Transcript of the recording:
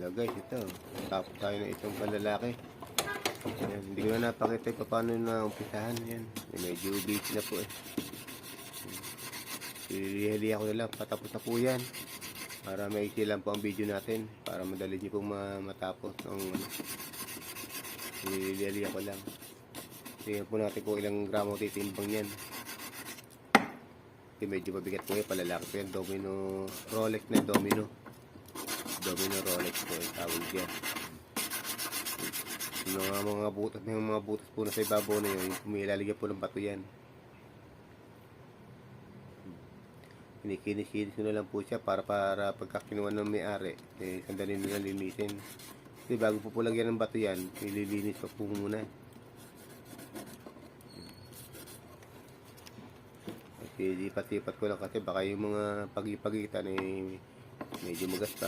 So guys, ito. Tapos tayo ng isang palalaki. Ayan, hindi ko na napakita pa paano na umpisahan. Ayan. Medyo busy na po eh. Hili-hili ako na lang. Patapos na po yan. Para maiksi lang po ang video natin. Para madali nyo pong matapos. Hili-hili ako lang. Tingnan po natin kung ilang gramo titimbang yan. Kasi medyo mabigat po yan. Palalaki po yan. Domino. Rolex na domino. Domino Rolex po yung tawag dyan. Yung mga butas po na sa ibabaw na yun, umilalagay po ng bato yan. Kinikinis ko na lang po siya para pagka kinuha ng may-ari, eh, sandali na linisin. Kasi bago po lagyan ng bato yan, ililinis pa po muna. Kasi lipat-lipat ko lang kasi baka yung mga pagitan eh medyo magasta.